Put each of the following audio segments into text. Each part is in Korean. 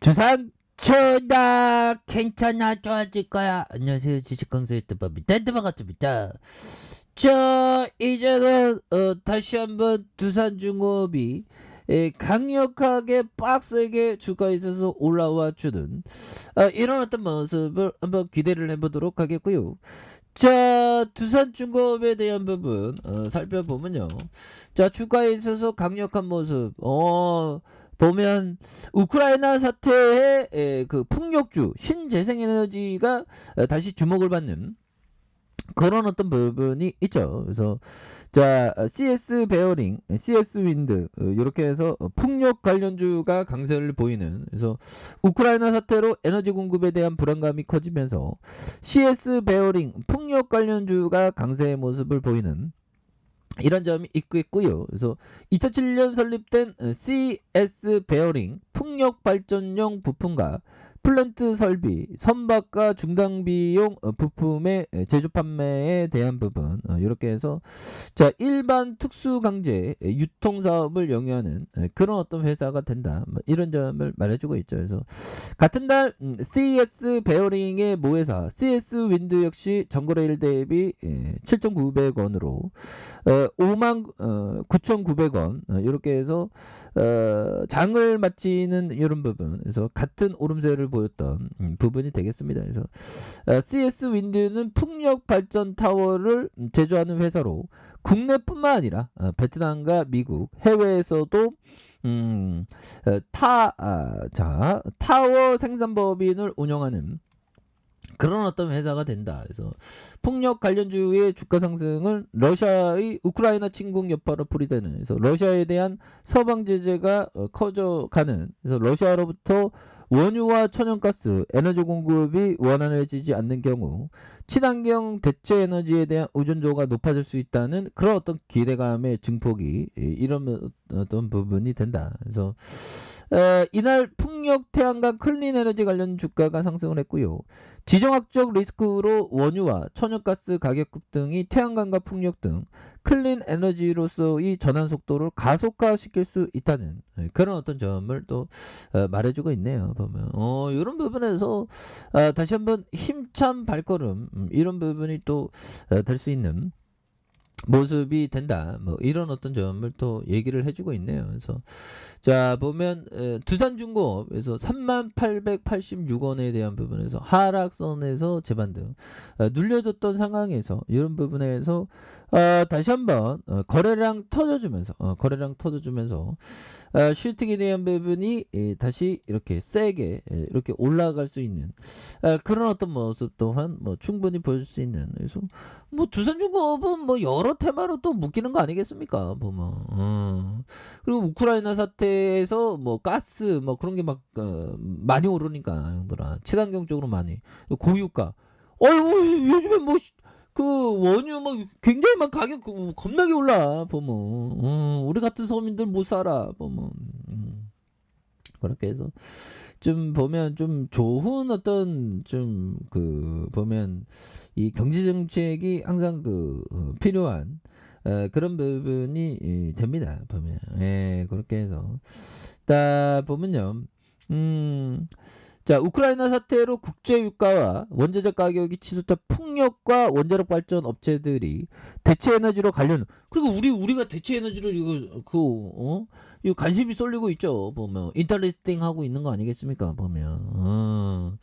두산 전화 괜찮아 좋아질 거야. 안녕하세요 주식강사 유튜버 미탄트 반갑습니다. 이제는 다시 한번 두산중공업이 강력하게 빡세게 주가에 있어서 올라와 주는 이런 어떤 모습을 한번 기대를 해보도록 하겠고요. 두산중공업에 대한 부분 살펴보면요. 주가에 있어서 강력한 모습 보면 우크라이나 사태의 그 풍력주 신재생에너지가 다시 주목을 받는 그런 어떤 부분이 있죠. 그래서 CS 베어링, CS 윈드 이렇게 해서 풍력 관련주가 강세를 보이는, 그래서 우크라이나 사태로 에너지 공급에 대한 불안감이 커지면서 CS 베어링 풍력 관련주가 강세의 모습을 보이는 이런 점이 있고요. 그래서 2007년 설립된 CS 베어링 풍력 발전용 부품과 플랜트 설비, 선박과 중단비용 부품의 제조 판매에 대한 부분 이렇게 해서 일반 특수 강제 유통 사업을 영위하는 그런 어떤 회사가 된다. 이런 점을 말해주고 있죠. 그래서 같은 날 CS 베어링의 모회사 CS 윈드 역시 전거래일 대비 7,900원으로 59,900원 이렇게 해서 장을 마치는 이런 부분, 그래서 같은 오름세를 보였던 부분이 되겠습니다. 그래서 CS 윈드는 풍력 발전 타워를 제조하는 회사로 국내뿐만 아니라 베트남과 미국, 해외에서도 타워 생산법인을 운영하는 그런 어떤 회사가 된다. 그래서 폭력 관련주의 주가 상승은 러시아의 우크라이나 침공 여파로 풀이되는, 그래서 러시아에 대한 서방 제재가 커져가는, 그래서 러시아로부터 원유와 천연가스, 에너지 공급이 원활해지지 않는 경우 친환경 대체 에너지에 대한 의존도가 높아질 수 있다는 그런 어떤 기대감의 증폭이 이런 어떤 부분이 된다. 그래서 이날 풍력, 태양광, 클린 에너지 관련 주가가 상승을 했고요. 지정학적 리스크로 원유와 천연가스 가격 급등이 태양광과 풍력 등 클린 에너지로서의 전환 속도를 가속화시킬 수 있다는 그런 어떤 점을 또 말해주고 있네요. 보면 이런 부분에서 다시 한번 힘찬 발걸음 이런 부분이 또 될 수 있는 모습이 된다. 뭐 이런 어떤 점을 또 얘기를 해주고 있네요. 그래서 보면 두산중공업에서 3886원에 대한 부분에서 하락선에서 재반등 눌려줬던 상황에서 이런 부분에서 다시 한번 거래량 터져주면서 슈팅에 대한 부분이 다시 이렇게 세게 이렇게 올라갈 수 있는 그런 어떤 모습 또한 뭐 충분히 보여줄 수 있는, 그래서 뭐 두산중공업은 뭐 여러 테마로 또 묶이는 거 아니겠습니까 보면. 그리고 우크라이나 사태에서 뭐 가스 뭐 그런 게 막 많이 오르니까 형들아, 친환경 쪽으로 많이 고유가 요즘에 뭐 그 원유 막 굉장히 막 가격 겁나게 올라 보면 우리 같은 서민들 못 살아 보면. 그렇게 해서 좀 보면 좀 좋은 어떤 좀 그 보면 이 경제 정책이 항상 필요한 그런 부분이 됩니다. 보면 그렇게 해서 보면요. 우크라이나 사태로 국제 유가와 원자재 가격이 치솟다 풍력과 원자력 발전 업체들이 대체 에너지로 관련, 그리고 우리가 대체 에너지로 이거 관심이 쏠리고 있죠. 보면 인터레스팅 하고 있는 거 아니겠습니까? 보면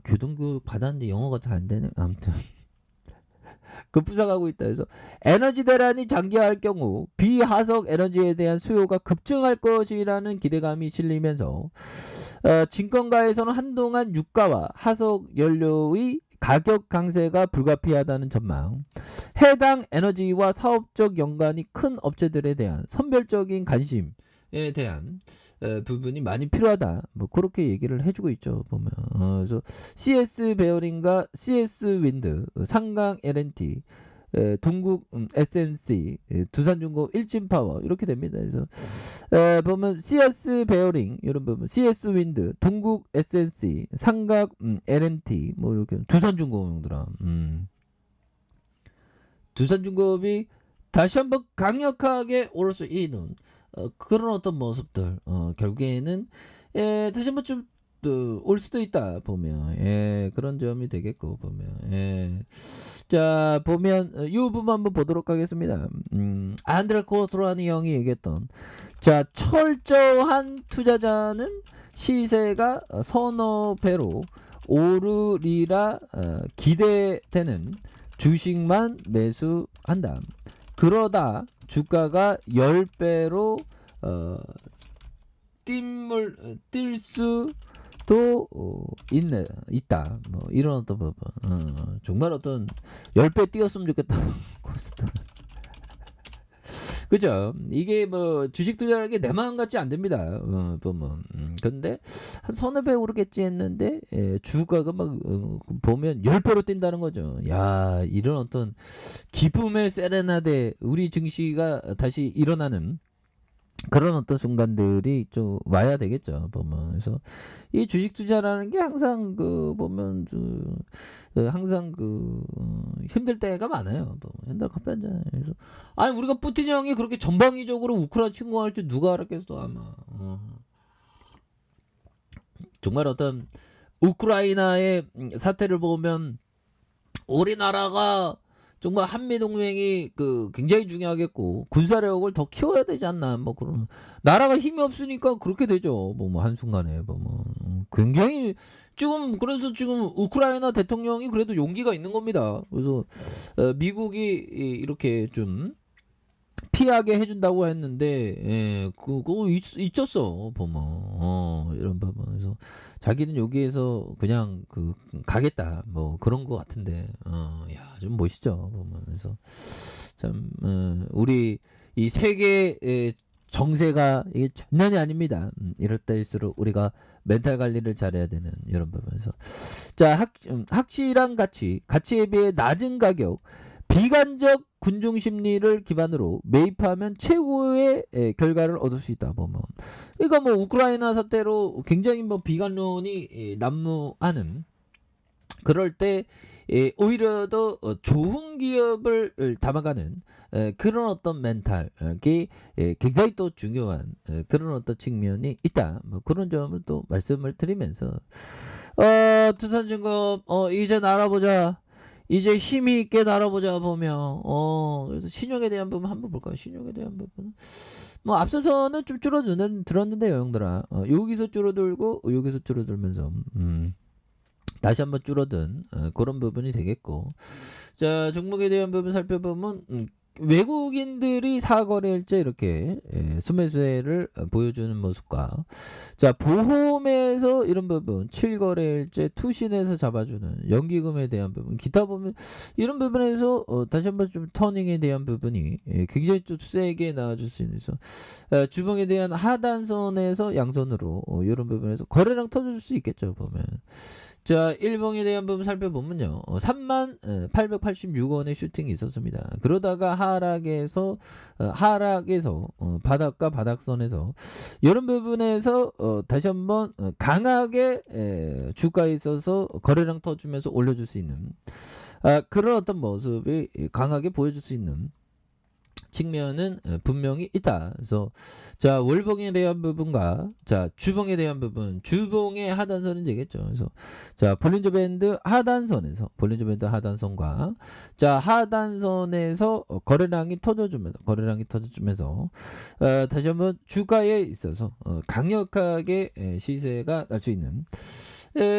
교동교육 받았는데 영어가 잘 안 되네. 아무튼 급부상하고 있다 해서 에너지 대란이 장기화할 경우 비화석 에너지에 대한 수요가 급증할 것이라는 기대감이 실리면서 증권가에서는 한동안 유가와 화석 연료의 가격 강세가 불가피하다는 전망, 해당 에너지와 사업적 연관이 큰 업체들에 대한 선별적인 관심에 대한 부분이 많이 필요하다. 뭐 그렇게 얘기를 해주고 있죠. 보면 그래서 CS 베어링과 CS 윈드, 상강 L&T, 동국 SNC, 두산중공업, 일진파워 이렇게 됩니다. 그래서 보면 CS 베어링 이런 부분, CS 윈드, 동국 SNC, 상각 L&T 뭐 이렇게 두산중공업들아. 두산중공업이 다시 한번 강력하게 오를 수 있는 그런 어떤 모습들 결국에는 다시 한번 좀 또 올 수도 있다 보면 그런 점이 되겠고 보면 자 보면 이 부분 한번 보도록 하겠습니다. 안드레 코스라니 형이 얘기했던 자 철저한 투자자는 시세가 서너 배로 오르리라 기대되는 주식만 매수한다. 그러다 주가가 10배로 뛸 수도 있다. 뭐 이런 어떤 부분. 정말 어떤 10배 뛰었으면 좋겠다. 그죠? 이게 뭐 주식 투자라는 게 내 마음 같지 안 됩니다. 보면. 근데 한 서너 배 오르겠지 했는데 주가가 막 보면 10배로 뛴다는 거죠. 야, 이런 어떤 기쁨의 세레나데 우리 증시가 다시 일어나는 그런 어떤 순간들이 좀 와야 되겠죠. 보면. 그래서 이 주식 투자라는 게 항상 보면 항상 힘들 때가 많아요. 옛날 커피 한 잔. 그래서 아니 우리가 푸틴 형이 그렇게 전방위적으로 우크라이나 침공할 줄 누가 알았겠어 아마. 정말 어떤 우크라이나의 사태를 보면 우리나라가 정말 한미동맹이 굉장히 중요하겠고 군사력을 더 키워야 되지 않나 뭐 그런 나라가 힘이 없으니까 그렇게 되죠. 뭐 한순간에 굉장히 지금 그래서 지금 우크라이나 대통령이 그래도 용기가 있는 겁니다. 그래서 미국이 이렇게 좀 피하게 해준다고 했는데 그거 있었어 보면 이런 부분 그래서 자기는 여기에서 그냥 가겠다 뭐 그런 거 같은데 야 좀 멋있죠 보면 그래서 참 우리 이 세계 정세가 이게 장난이 아닙니다. 이럴 때일수록 우리가 멘탈 관리를 잘해야 되는 이런 부분에서 자 확실한 가치에 비해 낮은 가격 비관적 군중 심리를 기반으로 매입하면 최고의 결과를 얻을 수 있다 보면 그러니까 뭐 우크라이나 사태로 굉장히 뭐 비관론이 난무하는 그럴 때 오히려 더 좋은 기업을 담아가는 그런 어떤 멘탈이 굉장히 또 중요한 그런 어떤 측면이 있다. 뭐 그런 점을 또 말씀을 드리면서 두산증권 이제 알아보자. 이제 힘이 있게 날아보자 보면 그래서 신용에 대한 부분 한번 볼까요? 신용에 대한 부분 뭐 앞서서는 좀 들었는데요 형들아 여기서 줄어들고 여기서 줄어들면서 다시 한번 줄어든 그런 부분이 되겠고 자 종목에 대한 부분 살펴보면 외국인들이 사거래일제 이렇게 순매수세를 보여주는 모습과 자 보험에서 이런 부분 7거래일제 투신에서 잡아주는 연기금에 대한 부분 기타 보면 이런 부분에서 다시 한번 좀 터닝에 대한 부분이 굉장히 좀 세게 나와줄 수 있는 주봉에 대한 하단선에서 양선으로 이런 부분에서 거래량 터질 수 있겠죠 보면 자 일봉에 대한 부분 살펴보면요 3886원의 슈팅이 있었습니다. 그러다가 하락에서 바닥과 바닥선에서 이런 부분에서 다시 한번 강하게 주가에 있어서 거래량 터주면서 올려줄 수 있는 그런 어떤 모습이 강하게 보여줄 수 있는 측면은 분명히 있다. 그래서 자 월봉에 대한 부분과 자 주봉에 대한 부분 주봉의 하단선은 되겠죠. 그래서 자 볼린저 밴드 하단선과 자 하단선에서 거래량이 터져주면서 다시 한번 주가에 있어서 강력하게 시세가 날 수 있는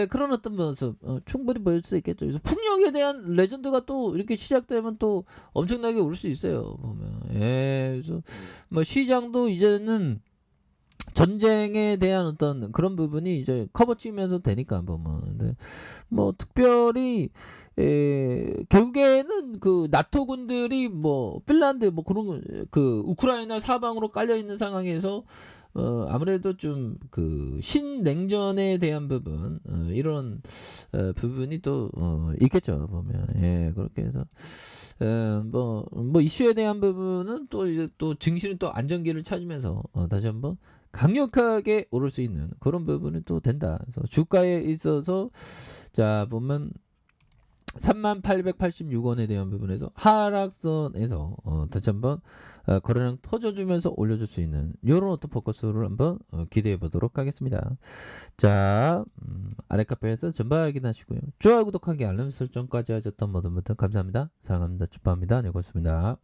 그런 어떤 모습 충분히 보일 수 있겠죠. 그래서 풍력에 대한 레전드가 또 이렇게 시작되면 또 엄청나게 오를 수 있어요. 보면 그래서 뭐 시장도 이제는 전쟁에 대한 어떤 그런 부분이 이제 커버 치면서 되니까 보면 근데 뭐 특별히 결국에는 나토군들이 뭐 핀란드 뭐 그런 우크라이나 사방으로 깔려 있는 상황에서 아무래도 좀 신냉전에 대한 부분 이런 부분이 또 있겠죠 보면 그렇게 해서 뭐 이슈에 대한 부분은 또 이제 또 증시는 또 안정기를 찾으면서 다시 한번 강력하게 오를 수 있는 그런 부분이 또 된다. 그래서 주가에 있어서 자 보면 3886원에 대한 부분에서 하락선에서 다시 한번 거래량 터져주면서 올려줄 수 있는 이런 어떤 포커스를 한번 기대해 보도록 하겠습니다. 자, 아래 카페에서 전방 확인하시고요. 좋아요, 구독하기, 알람 설정까지 하셨던 모든 분들 감사합니다. 사랑합니다. 축하합니다. 네, 고맙습니다.